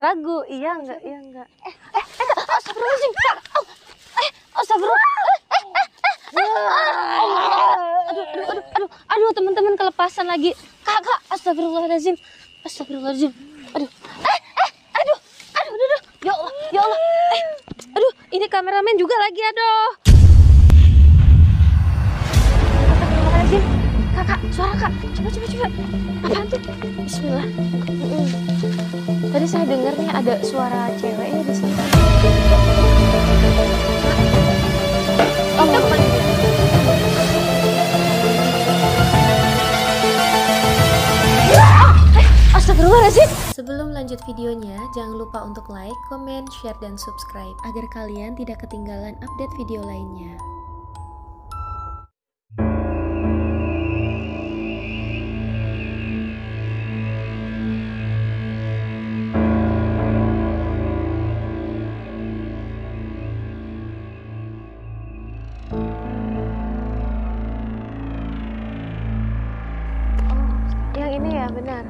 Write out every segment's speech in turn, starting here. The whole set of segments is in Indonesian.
Ragu, iya enggak, iya enggak. Astagfirullahaladzim, Kak. Astagfirullah. Aduh, teman-teman kelepasan lagi. Kak, astagfirullahaladzim. Astagfirullahaladzim. Aduh. Ya Allah, ya Allah. Aduh, ini kameramen juga lagi, aduh. Astagfirullahaladzim. Kak, suara Kak. Coba. Apaan tuh? Bismillah. Tadi saya dengar nih ada suara ceweknya di sini. Astagfirullahaladzim. Sebelum lanjut videonya, jangan lupa untuk like, comment, share, dan subscribe agar kalian tidak ketinggalan update video lainnya. Yang ini ya, benar.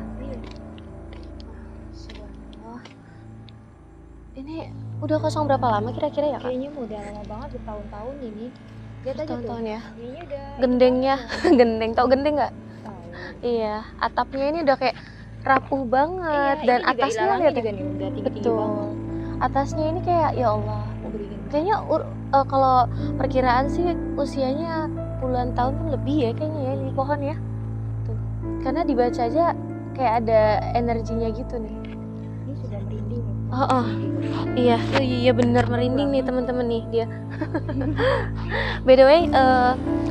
Ini udah kosong berapa lama kira-kira ya, Kak? Kayaknya udah lama banget, bertahun-tahun ini. Lihat aja tuh. Ya. Kayaknya udah Gendengnya, gendeng. Tau gendeng nggak? tahu. Iya, atapnya ini udah kayak rapuh banget. Iya, dan ini juga atasnya ilalannya lihat juga ya. nih udah tinggi-tinggi Betul. banget. Atasnya ini kayak ya Allah. Beringin. Kayaknya kalau perkiraan sih usianya puluhan tahun pun lebih ya kayaknya ya di pohon ya. Tuh. Karena dibaca aja kayak ada energinya gitu nih. Ini sudah merinding. Iya bener merinding nih teman-teman nih dia. By the way,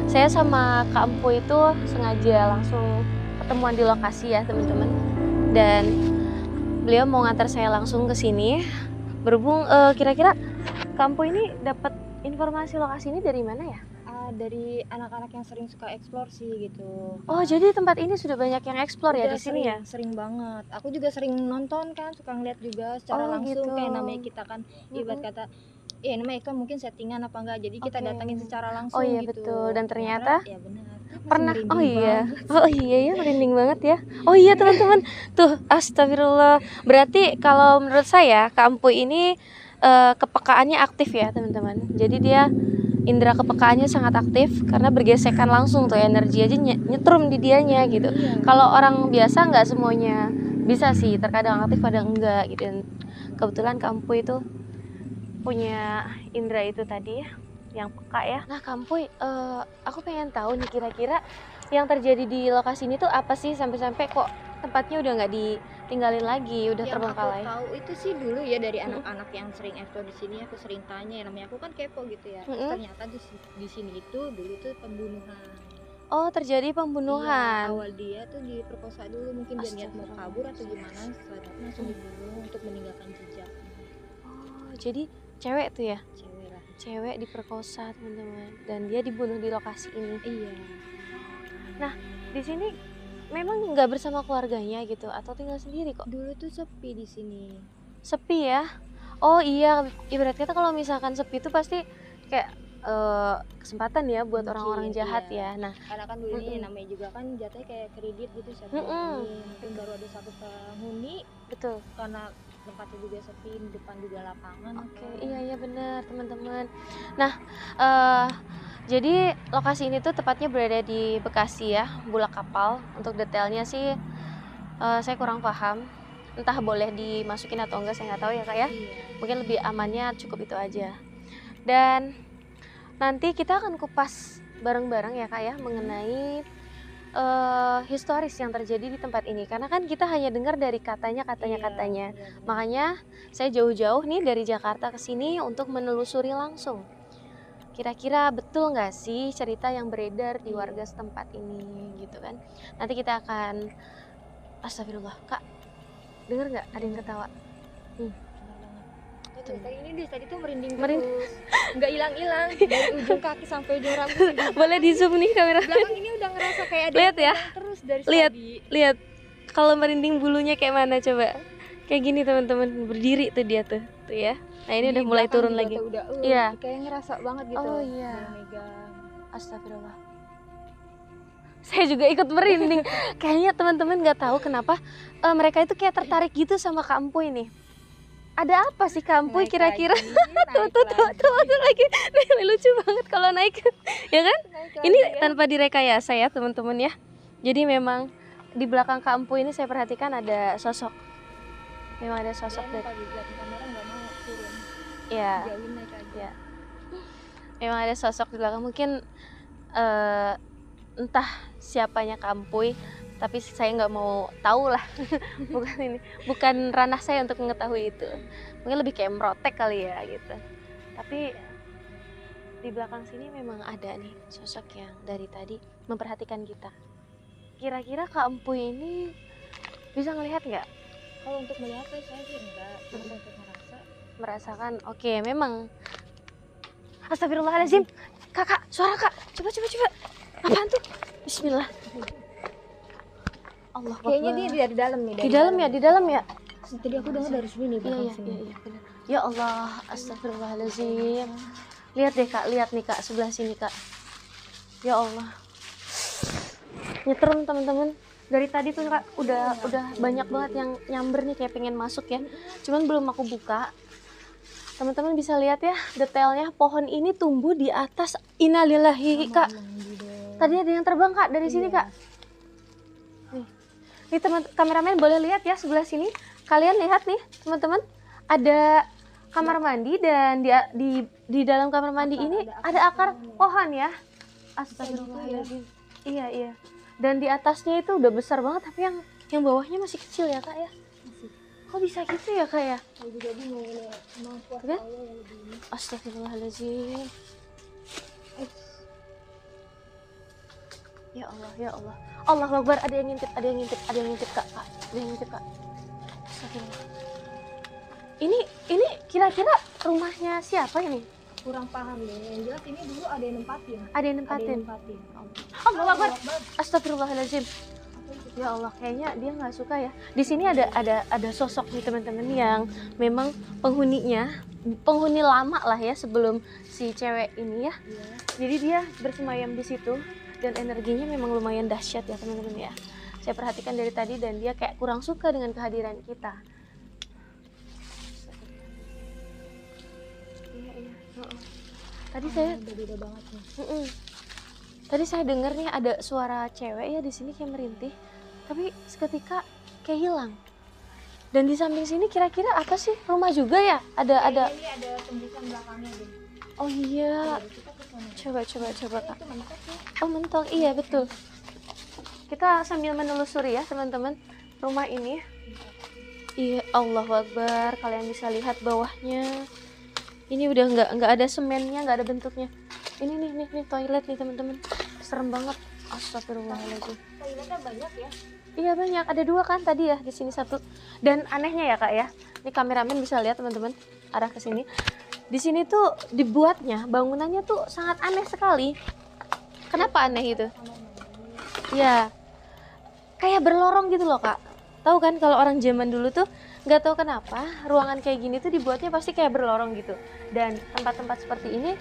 saya sama Kak Empu itu sengaja langsung ketemuan di lokasi ya teman-teman. Dan beliau mau ngantar saya langsung ke sini. Berhubung kira-kira Kak Empu ini dapat informasi lokasi ini dari mana ya? Dari anak-anak yang sering suka eksplor sih gitu. Oh, jadi tempat ini sudah banyak yang eksplor ya Udah di sini ya? Sering banget. Aku juga sering nonton kan, suka ngeliat juga secara langsung gitu. kayak namanya kita kan ibarat kata ya ini mereka mungkin settingan apa enggak. Jadi kita datangin secara langsung iya, gitu. betul. Dan ternyata ya benar. Pernah. Oh iya ya, merinding banget ya. Oh iya teman-teman. Tuh, astagfirullah. Berarti kalau menurut saya Kak Empu ini kepekaannya aktif ya teman-teman. Jadi dia indera kepekaannya sangat aktif karena bergesekan langsung tuh energi aja nyetrum di dianya gitu. Kalau orang biasa nggak semuanya bisa sih, terkadang aktif kadang enggak gitu. Dan kebetulan Kak Empu itu punya indera itu tadi ya, yang peka ya. Nah Kak Empu, aku pengen tahu nih kira-kira yang terjadi di lokasi ini tuh apa sih sampai-sampai kok tempatnya udah nggak ditinggalin lagi, udah terbengkalai. Yang aku tahu itu sih dulu ya dari anak-anak yang sering eksplor di sini, aku sering tanya ya, namanya aku kan kepo gitu ya. Ternyata di sini itu dulu tuh pembunuhan. Oh, terjadi pembunuhan. Iya, awal dia tuh diperkosa dulu, mungkin dia niat mau kabur atau gimana, setelah itu langsung dibunuh untuk meninggalkan jejak. Oh, jadi cewek tuh ya? Cewek lah. Cewek diperkosa teman-teman, dan dia dibunuh di lokasi ini. Iya. Nah, di sini memang nggak bersama keluarganya gitu atau tinggal sendiri kok? Dulu tuh sepi di sini. Sepi ya? Oh iya, ibarat kata kalau misalkan sepi itu pasti kayak kesempatan ya buat orang-orang jahat ya. Nah, karena kan dulu ini namanya juga kan jatuhnya kayak kredit gitu, siapa mungkin baru ada satu penghuni. Betul. Karena tempatnya juga sepi, di depan juga lapangan. Oke, iya benar teman-teman. Nah, jadi lokasi ini tuh tepatnya berada di Bekasi ya, Bulak Kapal. Untuk detailnya sih saya kurang paham. Entah boleh dimasukin atau enggak, saya nggak tahu ya Kak ya. Mungkin lebih amannya cukup itu aja. Dan nanti kita akan kupas bareng-bareng ya Kak ya mengenai historis yang terjadi di tempat ini. Karena kan kita hanya dengar dari katanya. Makanya saya jauh-jauh nih dari Jakarta ke sini untuk menelusuri langsung. Kira-kira betul nggak sih cerita yang beredar di warga setempat ini gitu kan. Nanti kita akan, astagfirullah Kak, denger nggak ada yang ketawa? Tadi tuh merinding terus, nggak hilang-hilang dari ujung kaki sampai ujung rambut. Boleh di zoom nih kamera. Belakang ini udah ngerasa kayak ada lihat ya, terus dari lihat kalau merinding bulunya kayak mana coba. Kayak gini teman-teman, berdiri tuh dia tuh ya. Nah ini udah mulai turun lagi. Iya. Kayak ngerasa banget gitu. Oh iya. Astagfirullah. Saya juga ikut merinding. Kayaknya teman-teman nggak tahu kenapa mereka itu kayak tertarik gitu sama Kak Empu ini. Ada apa sih Kampuy Naik kira-kira? lagi, naik Tuh lagi. Nih, lucu banget kalau naik. Ya kan? naik Ini lagi ya. tanpa direkayasa ya teman-teman ya. Jadi memang di belakang Kampuy ini saya perhatikan ada sosok. Memang ada sosok Dia dari. kalau dilihat kamera nggak mau turun, Ya, jauhin naik aja. ya. Memang ada sosok di belakang. Mungkin entah siapanya Kampuy, tapi saya nggak mau tahu lah. Bukan ranah saya untuk mengetahui itu. Mungkin lebih kayak merotek kali ya gitu. Tapi di belakang sini memang ada nih sosok yang dari tadi memperhatikan kita. Kira-kira Kampuy ini bisa ngelihat nggak? Kalau untuk melihat saya sih enggak, cuma untuk merasa. Merasakan? Oke, memang. Astagfirullahaladzim, kakak, suara kak, coba. Apaan tuh? Bismillah. Allah Kayaknya Akbar. dia dari dalam nih. Di dalam ya. Tadi aku dengar dari sini belakang sini. Iya, benar. Ya Allah, astagfirullahaladzim. Lihat deh kak, lihat nih kak, sebelah sini kak. Ya Allah. Nyetrum teman-teman. Dari tadi tuh kak udah banyak banget yang nyamber nih kayak pengen masuk ya. Cuman belum aku buka. Teman-teman bisa lihat ya detailnya, pohon ini tumbuh di atas. Innalillahi kak. Tadi ada yang terbang kak dari sini kak. Nih teman kameramen boleh lihat ya sebelah sini. Kalian lihat nih teman-teman, ada kamar mandi dan di dalam kamar mandi ini ada akar pohon ya. Astagfirullahaladzim. Iya. Dan di atasnya itu udah besar banget, tapi yang bawahnya masih kecil ya kak ya. Kok bisa gitu ya kak ya? Jadi mau kuasa Kan? Allah yang lebih ini. Astagfirullahaladzim. Ya Allah. Allahu Akbar, ada yang ngintip kak. Ada yang ngintip kak. Astagfirullah. Ini kira-kira rumahnya siapa ini? Kurang paham deh. Yang jelas ini dulu ada yang nempatin. Ada yang nempatin. Allahu Akbar. Astagfirullahaladzim. Ya Allah, kayaknya dia nggak suka ya. Di sini ada sosok nih teman-teman yang memang penghuni lama lah ya sebelum si cewek ini ya. Jadi dia bersemayam di situ dan energinya memang lumayan dahsyat ya teman-teman ya. Saya perhatikan dari tadi dan dia kayak kurang suka dengan kehadiran kita. Iya. Tadi saya beda banget nih. Tadi saya dengar nih ada suara cewek ya di sini kayak merintih. Tapi seketika kayak hilang. Dan di samping sini kira-kira apa sih? Rumah juga ya? Ada. Ini ada tembusan belakangnya deh. Oh iya. Coba kak. Oh mentok, iya betul. Kita sambil menelusuri ya teman-teman rumah ini. Iya, Allahu Akbar. Kalian bisa lihat bawahnya. Ini udah nggak ada semennya, nggak ada bentuknya. Ini nih toilet nih teman-teman. Serem banget. Astagfirullahaladzim. Toiletnya banyak ya? Iya banyak, ada 2 kan tadi ya, di sini 1. Dan anehnya ya kak ya, ini kameramen bisa lihat teman-teman arah ke sini. Di sini tuh dibuatnya, bangunannya tuh sangat aneh sekali. Kenapa aneh itu? Ya, kayak berlorong gitu loh kak. Tahu kan kalau orang zaman dulu tuh nggak tahu kenapa ruangan kayak gini tuh dibuatnya pasti kayak berlorong gitu. Dan tempat-tempat seperti ini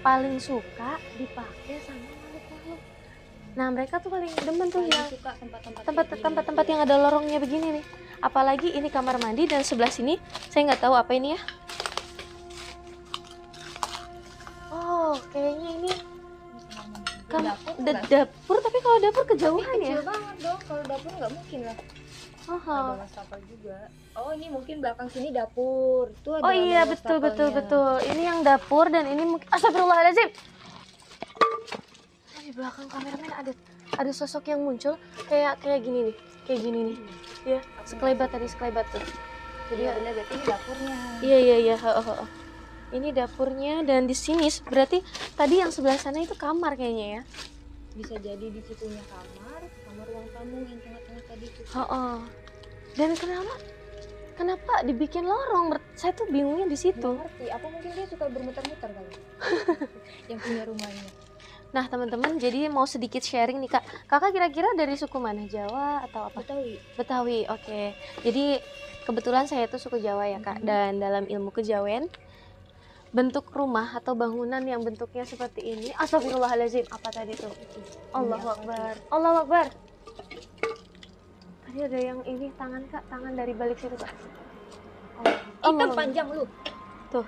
paling suka dipakai sama makhluk-makhluk. Nah mereka tuh paling demen tuh yang tempat-tempat yang ada lorongnya begini nih. Apalagi ini kamar mandi dan sebelah sini saya nggak tahu apa ini ya. Oh kayaknya ini dapur, tapi kalau dapur kejauhan ya. Kecil banget dong, kalau dapur nggak mungkin lah. Ada wastafel juga. Oh ini mungkin belakang sini dapur. Tuh ada. Oh iya betul. Ini yang dapur dan ini mungkin. Astagfirullahaladzim. Di belakang kameramen ada sosok yang muncul kayak gini nih. Ya, sekelebat tuh. Jadi Iya benar, berarti ini dapurnya. Iya. Ini dapurnya dan di sini berarti tadi yang sebelah sana itu kamar kayaknya ya. Bisa jadi di situnya kamar ruang tamu yang tengah-tengah tadi itu. Dan kenapa dibikin lorong? Saya tuh bingungnya di situ. Nggak ngerti, apa mungkin dia suka bermuter-muter kali. Yang punya rumahnya. Nah teman-teman, jadi mau sedikit sharing nih kak. Kakak kira-kira dari suku mana? Jawa atau apa? Betawi. Oke. Jadi kebetulan saya tuh suku Jawa ya kak. Dan dalam ilmu kejawen, bentuk rumah atau bangunan yang bentuknya seperti ini. Astagfirullahaladzim. Apa tadi tuh? Allahu Akbar. Tadi ada yang ini tangan kak, tangan dari balik situ kak. hitam Allah. panjang lu. Tuh.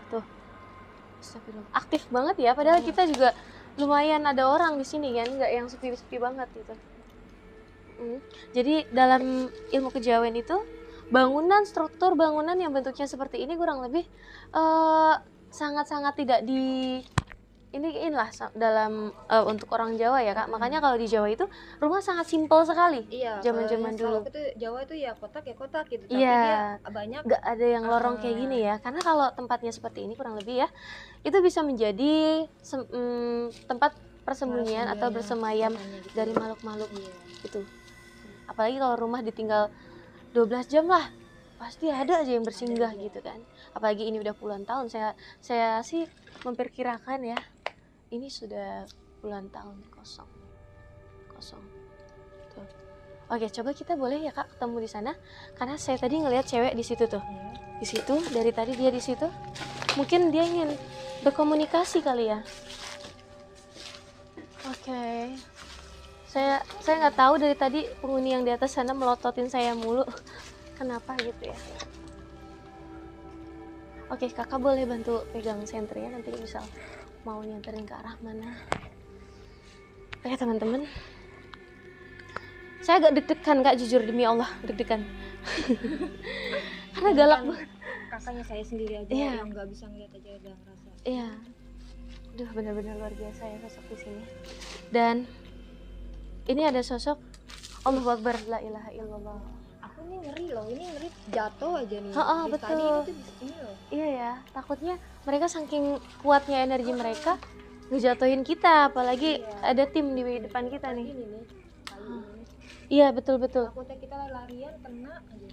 Astagfirullah. Aktif banget ya, padahal kita juga lumayan ada orang di sini kan, nggak yang sepi-sepi banget gitu. Jadi dalam ilmu kejawen itu struktur bangunan yang bentuknya seperti ini kurang lebih sangat-sangat tidak inilah dalam untuk orang Jawa ya Kak. Makanya kalau di Jawa itu rumah sangat simpel sekali. Iya, Zaman-zaman dulu. Kalau itu Jawa itu ya kotak gitu. Tapi Iya, dia banyak nggak ada yang lorong kayak gini ya. Karena kalau tempatnya seperti ini kurang lebih ya, itu bisa menjadi tempat persembunyian atau bersemayam gitu. dari makhluk-makhluk gitu. Iya. Apalagi kalau rumah ditinggal 12 jam lah, pasti ada aja yang bersinggah gitu kan. Apalagi ini udah puluhan tahun, saya sih memperkirakan ya, ini sudah puluhan tahun kosong. Tuh. Oke, coba kita boleh ya Kak ketemu di sana, karena saya tadi ngelihat cewek di situ tuh. Di situ, dari tadi dia di situ. Mungkin dia ingin berkomunikasi kali ya. Oke. Saya nggak tahu dari tadi penghuni yang di atas sana melototin saya mulu. Kenapa gitu ya? Oke, Kakak boleh bantu pegang senternya, nanti misal mau nyanterin ke arah mana. Oke teman-teman, saya agak deg-degan Kak, jujur demi Allah deg-degan. Karena galak banget. Kakaknya saya sendiri aja yang nggak bisa ngeliat aja udah ngerasa. Iya. Duh, benar-benar luar biasa ya sosok di sini. Dan ini ada sosok Allahu Akbar, la ilaha illallah. Aku ini ngeri loh, ini ngeri jatuh aja nih. Betul. Tadi ini tuh di sini loh. Iya ya, takutnya mereka saking kuatnya energi mereka ngejatuhin kita, apalagi ada tim di depan kita nih. Ini nih, kali ini. Iya betul. Takutnya kita larian kena aja.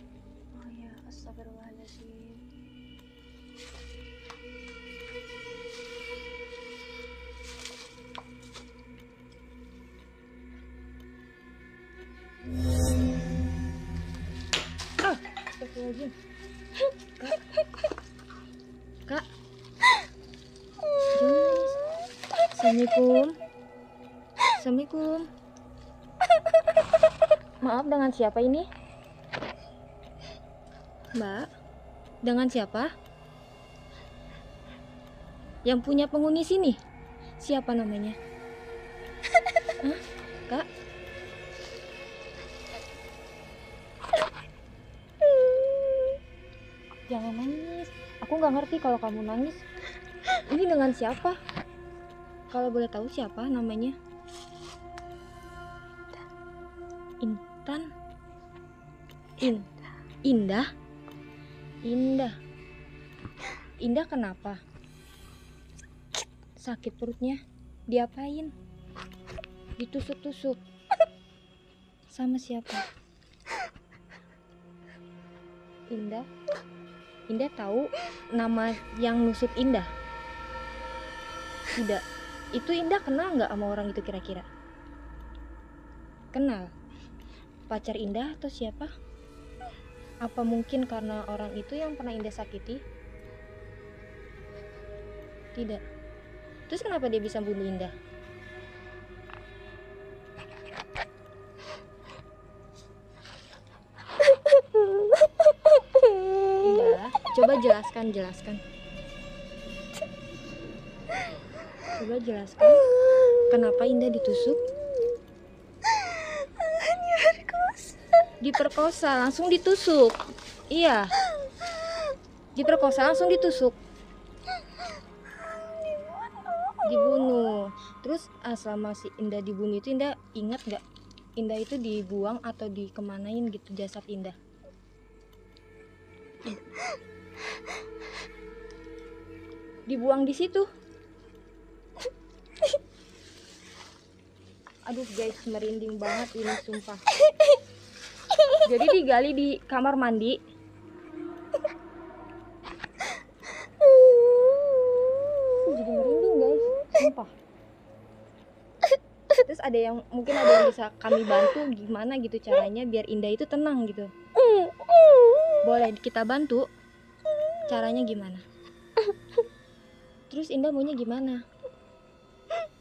Oh ya, astagfirullahaladzim. Astagfirullahaladzim. Kak. Assalamualaikum. Maaf, dengan siapa ini? Mbak, dengan siapa? Yang punya penghuni sini? Siapa namanya? Hah? Kak? Jangan nangis. Aku nggak ngerti kalau kamu nangis. Ini dengan siapa? Kalau boleh tahu siapa namanya? Intan. Indah. Indah kenapa? Sakit perutnya. Diapain? Ditusuk-tusuk. Sama siapa? Indah tahu nama yang nusuk Indah? Tidak. Itu Indah kenal nggak sama orang itu kira-kira? Kenal. Pacar Indah atau siapa? Apa mungkin karena orang itu yang pernah Indah sakiti? Tidak. Terus kenapa dia bisa bunuh Indah? Indah, coba jelaskan. Coba jelaskan kenapa Indah ditusuk? Diperkosa, langsung ditusuk. Iya. Diperkosa, langsung ditusuk. Dibunuh. Terus selama si Indah dibunuh itu Indah ingat gak? Indah itu dibuang atau dikemanain gitu jasad Indah? Dibuang di situ. Aduh guys, merinding banget ini sumpah. Jadi digali di kamar mandi. Jadi merinding guys, sumpah. Terus mungkin ada yang bisa kami bantu gimana gitu caranya biar Indah itu tenang gitu. Boleh kita bantu? Caranya gimana? Terus Indah maunya gimana?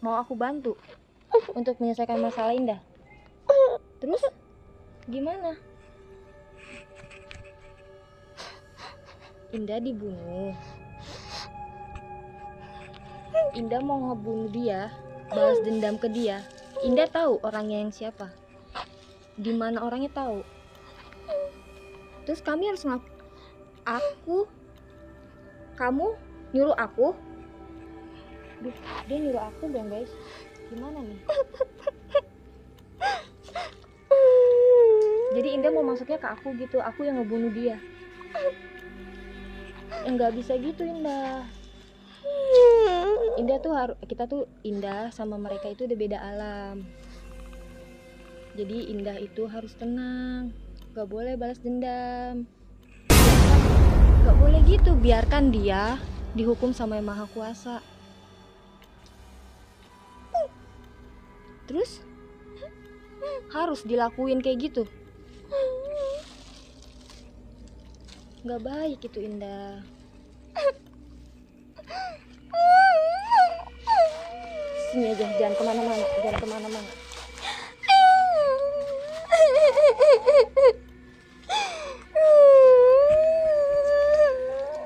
Mau aku bantu untuk menyelesaikan masalah Indah? Terus gimana? Indah dibunuh. Indah mau ngebunuh dia, balas dendam ke dia. Indah tahu orangnya yang siapa. Di mana orangnya tahu. Terus kami harus kamu nyuruh aku. Duh, dia nyuruh aku dong guys. Gimana nih? Jadi Indah mau masuknya ke aku gitu, aku yang ngebunuh dia. Nggak bisa gitu Indah. Indah tuh kita tuh Indah sama mereka itu udah beda alam. Jadi Indah itu harus tenang, nggak boleh balas dendam. Nggak boleh gitu, biarkan dia dihukum sama Yang Maha Kuasa. Terus harus dilakuin kayak gitu. Nggak baik itu Indah. Sini aja, jangan kemana-mana.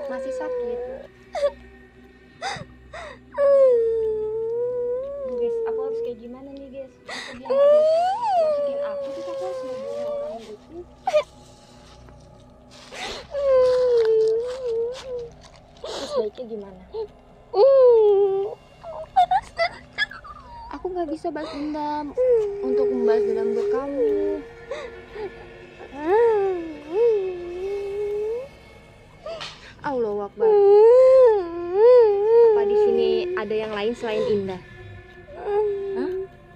Masih sakit. Guys, aku harus kayak gimana nih guys? Aku dia masukin aku, terus aku harus ngebunuh orang gitu. Terus baiknya gimana? Aku nggak bisa balas dendam untuk membalas dendam ke kamu. Allahu Akbar. Apa di sini ada yang lain selain Indah? Hah?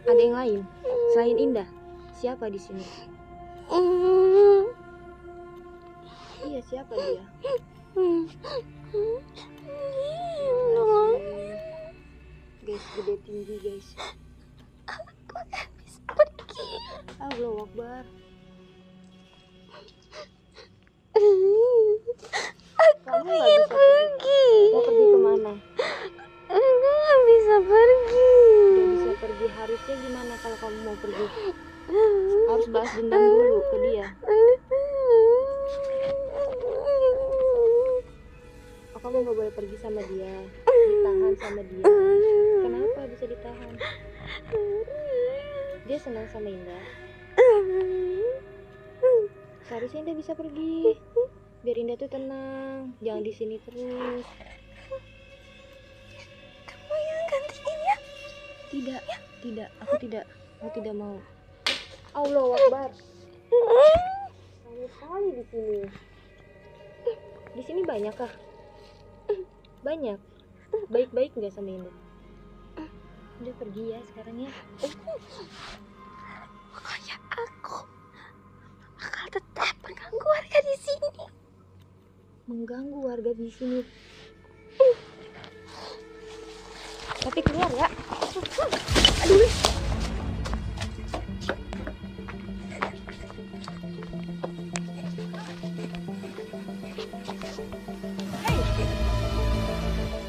Ada yang lain selain Indah? Siapa di sini? Iya, siapa dia? Guys, gede tinggi guys. Aku gak bisa pergi. Allahu Akbar. Kamu nggak bisa pergi. Mau pergi kemana? Aku gak bisa pergi. Gak bisa pergi. Harusnya gimana kalau kamu mau pergi? Harus balas dendam dulu ke dia. Oh, kamu nggak boleh pergi sama dia. Ditahan sama dia. Kenapa bisa ditahan? Dia senang sama Indah. Seharusnya Indah bisa pergi. Biar Indah tuh tenang. Jangan di sini terus. Kamu yang gantiin ya? Tidak, tidak. Aku tidak mau. Allahu Akbar. Banyak sekali di sini. Di sini banyak kah? Banyak. Baik-baik nggak sama Indah? Udah pergi ya sekarang ya. Pokoknya aku bakal tetap mengganggu warga di sini. Mengganggu warga di sini. Tapi keluar ya. Aduh.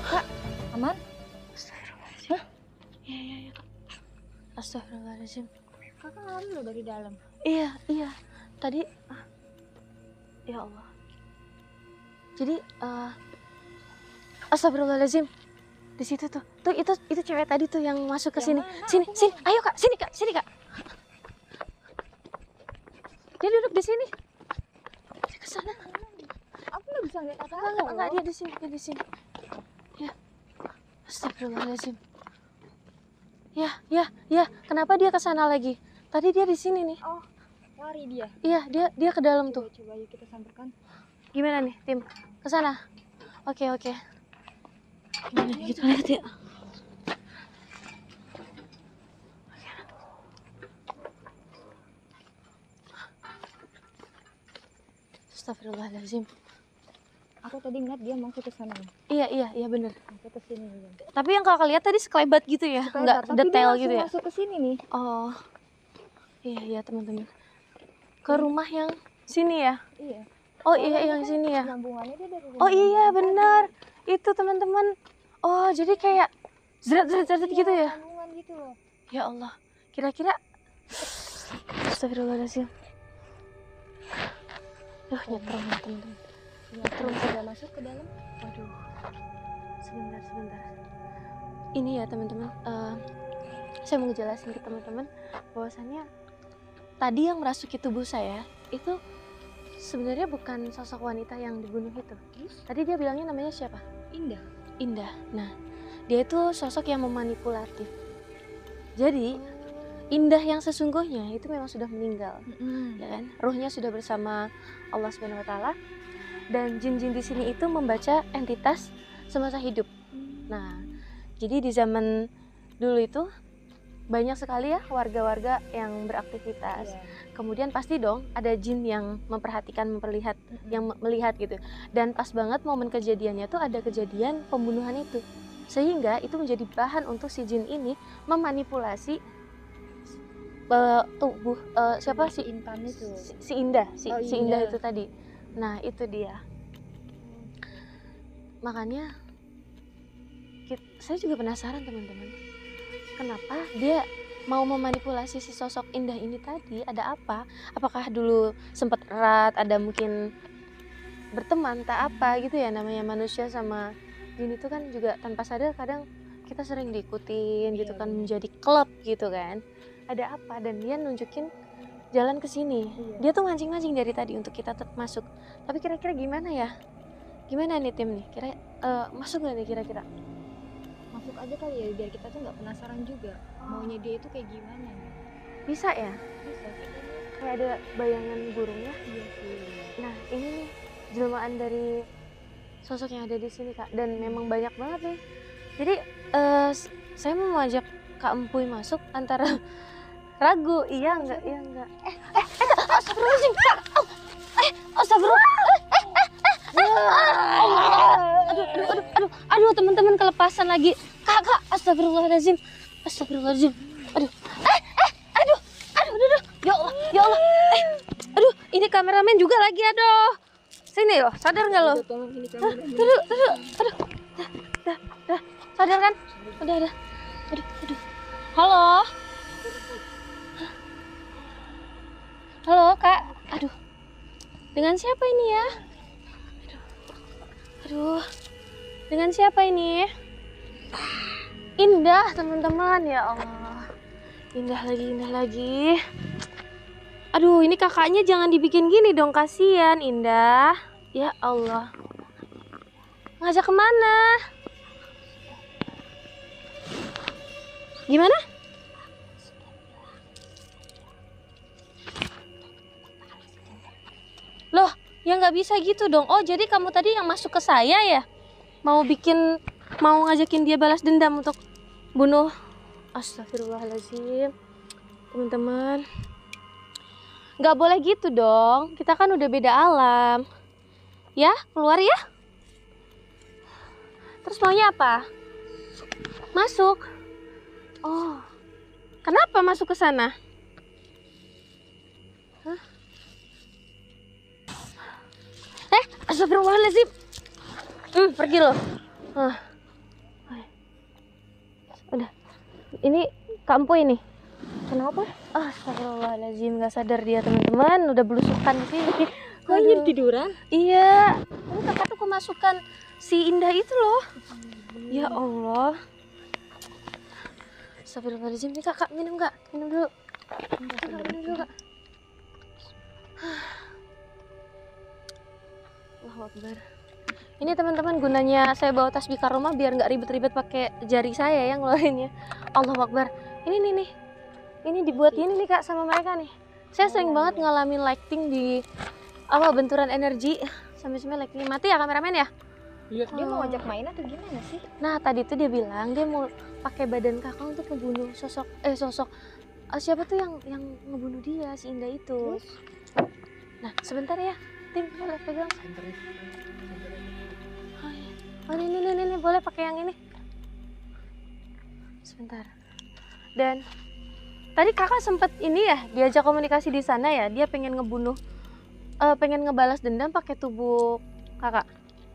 Kak, aman? Astagfirullahaladzim. Iya. Astagfirullahaladzim. Kakak lari loh dari dalam. Iya. Tadi ya Allah. Jadi astagfirullahaladzim. Di situ tuh. Tuh itu cewek tadi tuh yang masuk ke Yang sini. mana? Sini. Ayo Kak, sini Kak. Dia duduk di sini. Dia ke sana. Aku nggak bisa lihat apa-apa. Enggak, dia di sini. Ya. Astagfirullahaladzim. Ya. Kenapa dia ke sana lagi? Tadi dia di sini nih. Oh, lari dia. Iya, dia ke dalam tuh. Coba yuk kita samperkan. Gimana nih, tim? Ke sana. Oke. Gimana nih, kita lihat ya. Astagfirullahaladzim. Aku tadi ngeliat dia masuk ke sana. Iya bener. Masuk ke sini. Tapi yang kakak lihat tadi sekelebat gitu ya, nggak detail gitu ya. Masuk ke sini nih. Oh, iya teman-teman. Ke rumah yang sini ya? Iya. Oh iya yang sini ya. Sambungannya dia dari rumah. Oh iya benar. Itu teman-teman. Oh jadi kayak zerat gitu ya? Sambungan gitu loh. Ya Allah. Kira-kira. Astagfirullahaladzim. Nyetrum teman-teman. Terus sudah masuk ke dalam. Waduh, sebentar. Ini ya teman-teman, saya mau ngejelasin ke teman-teman bahwasannya tadi yang merasuki tubuh saya itu sebenarnya bukan sosok wanita yang dibunuh itu. Terus Tadi dia bilangnya namanya siapa? Indah. Nah, dia itu sosok yang memanipulatif. Jadi Indah yang sesungguhnya itu memang sudah meninggal, ya kan? Ruhnya sudah bersama Allah Subhanahu wa taala, dan jin-jin di sini itu membaca entitas semasa hidup. Nah, jadi di zaman dulu itu banyak sekali ya warga-warga yang beraktivitas. Kemudian pasti dong ada jin yang memperhatikan, yang melihat gitu. Dan pas banget momen kejadiannya tuh ada kejadian pembunuhan itu. Sehingga itu menjadi bahan untuk si jin ini memanipulasi tubuh siapa si Intan itu. si Indah, si Indah Indah. itu tadi. Nah, itu dia. Makanya saya juga penasaran teman-teman. Kenapa dia mau memanipulasi si sosok Indah ini tadi? Ada apa? Apakah dulu sempat erat, ada mungkin berteman, tak apa gitu ya, namanya manusia sama jin itu kan juga tanpa sadar kadang kita sering diikutin gitu kan, menjadi klub gitu kan. Ada apa? Dan dia nunjukin jalan ke sini. Dia tuh mancing-mancing dari tadi untuk kita tetap masuk. Tapi kira-kira gimana ya? Gimana nih tim nih? Kira masuk nggak nih kira-kira? Masuk aja kali ya, biar kita tuh nggak penasaran juga maunya dia itu kayak gimana. Bisa ya? Bisa Kayak ada bayangan burungnya. Iya sih. Nah, ini nih jelmaan dari sosok yang ada di sini Kak, dan memang banyak banget nih. Jadi saya mau ngajak Kak Empuy masuk antara ragu, iya enggak. Astagfirullahaladzim Kak. Astagfirullah. Aduh teman-teman kelepasan lagi. Kak, astagfirullahaladzim. Aduh. Ya Allah. Aduh, ini kameramen juga lagi, aduh. Sini loh, sadar nggak lo? Aduh. Dah. Sadar kan? Udah. Aduh. Halo, Kak. Aduh. Dengan siapa ini ya? Aduh. Dengan siapa ini? Indah, teman-teman. Ya Allah. Indah lagi. Aduh, ini kakaknya jangan dibikin gini dong, kasihan Indah. Ya Allah. Ngajak kemana? Gimana? Loh, ya nggak bisa gitu dong. Oh, jadi kamu tadi yang masuk ke saya ya? Mau ngajakin dia balas dendam untuk bunuh. Astagfirullahaladzim. Teman-teman, nggak boleh gitu dong. Kita kan udah beda alam. Ya, keluar ya. Terus maunya apa? Masuk. Oh, kenapa masuk ke sana? Hah? Astagfirullahaladzim. Pergi loh. Udah. Ini Kak Empuy ini. Kenapa? Astagfirullahaladzim, nggak sadar dia teman-teman. Udah belusukan di sini. Kok jadi tiduran? Iya. Ini kakak tuh kemasukan si Indah itu loh. Ya Allah. Astagfirullahaladzim. Nih kakak minum nggak? Minum dulu. Minum dulu kak. Allahu Akbar. Ini teman-teman gunanya saya bawa tasbih ke rumah biar nggak ribet-ribet pakai jari saya yang ngeluarinnya. Allahu Akbar. Ini nih. Ini dibuat ini nih kak sama mereka nih. Saya sering banget ngalamin lighting di benturan energi sampai lightingnya mati ya kameramen ya. Iya. Dia mau ngajak main atau gimana sih? Nah tadi tuh dia bilang dia mau pakai badan kakak untuk ngebunuh sosok siapa tuh yang ngebunuh dia, si Indah itu. Terus? Nah sebentar ya, Tim boleh pegang. Oh ini boleh pakai yang ini. Sebentar. Dan tadi kakak sempet ini ya diajak komunikasi di sana ya, dia pengen pengen ngebalas dendam pakai tubuh kakak.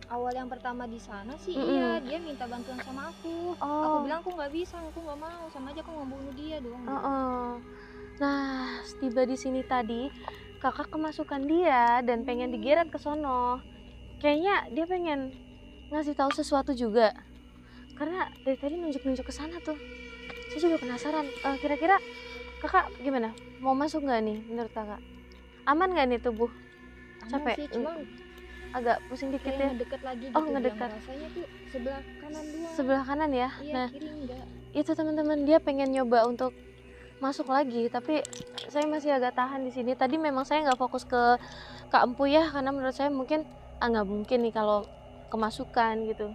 Awal yang pertama di sana sih iya, dia minta bantuan sama aku. Aku bilang aku nggak bisa, aku nggak mau, sama aja aku ngebunuh dia dong. Nah, tiba di sini tadi kakak kemasukan dia dan pengen digeret ke sono. kayaknya dia pengen ngasih tahu sesuatu juga. Karena dari tadi nunjuk-nunjuk ke sana tuh. Saya juga penasaran. Kira-kira kakak gimana? Mau masuk nggak nih menurut kakak? Aman nggak nih tubuh? Aman Capek? sih, cuma Agak pusing dikit kayak ya. ngedekat lagi Oh, gitu. ngedekat. Yang rasanya tuh sebelah kanan doang. Sebelah kanan ya. Iya, Nah, kiri enggak. itu teman-teman, dia pengen nyoba untuk masuk lagi, tapi saya masih agak tahan di sini. Tadi memang saya nggak fokus ke Kak Empu ya, karena menurut saya mungkin nggak mungkin nih kalau kemasukan gitu.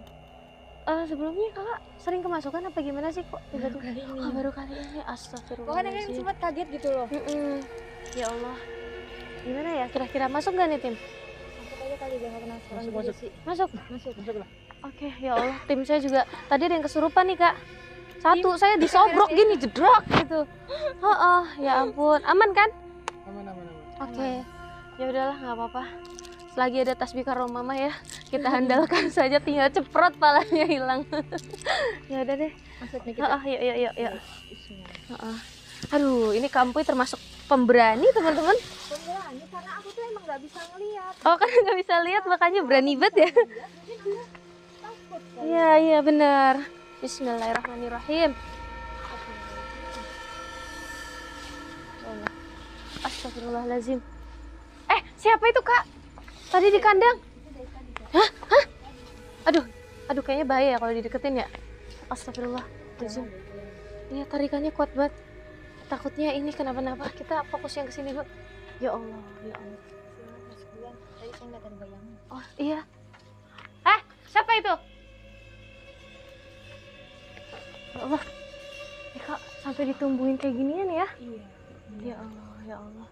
Sebelumnya kakak sering kemasukan apa gimana sih kok tiba-tiba? Kali ini. Oh, baru kali ini. Pokoknya kan Astagfirullahaladzim. sempat kaget gitu loh. Ya Allah, gimana ya kira-kira masuk gak nih tim? Masuk aja kali, udah nggak penasaran Masuk, juga masuk. sih. Masuk. Masuk lah. Oke, ya Allah, tim saya juga tadi ada yang kesurupan nih kak. Satu saya disobrok gini jedrak gitu. Oh, ya ampun, aman kan? Aman. Oke, ya udahlah nggak apa-apa. Selagi ada tasbih karo mama ya, kita handalkan saja, tinggal ceprot palanya hilang. Ya udah deh. Masuk nih kita. Yuk. Aduh, ini Kampuy termasuk pemberani teman-teman. Pemberani karena aku tuh emang nggak bisa ngeliat. Oh, kan nggak bisa lihat makanya berani banget ya. Takut kan. Iya benar. Bismillahirrahmanirrahim. Astagfirullahaladzim. Siapa itu kak? Tadi di kandang. Hah? Aduh, kayaknya bahaya ya kalau dideketin ya. Astagfirullahaladzim. Iya, tarikannya kuat banget. Takutnya ini kenapa-napa. Kita fokus yang kesini dulu. Ya Allah. Masuk duluan. Tadi saya nggak ada bayangan. Oh iya. Siapa itu? Ya Allah. Kak, sampai ditumbuhin kayak ginian ya? Iya. Ya Allah.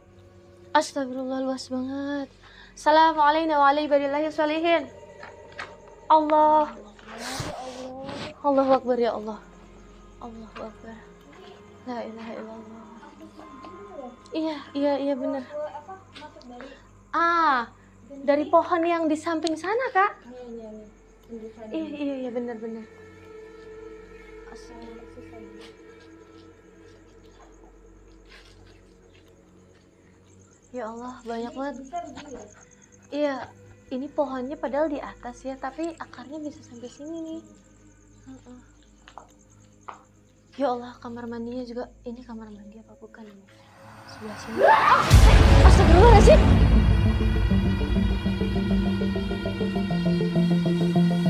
Astagfirullah, luas banget. Assalamualaikum warahmatullahi wabarakatuh. Allah. Allahu Akbar ya Allah. Allahu Akbar. La ilaha illallah. Iya benar. Dari pohon yang di samping sana, Kak. Iya benar. Ya Allah, banyak banget. Iya, ini pohonnya padahal di atas ya, tapi akarnya bisa sampai sini nih. Ya Allah, kamar mandinya juga. Ini kamar mandi apa bukan ini? Sebelah sini. Astagfirullahaladzim.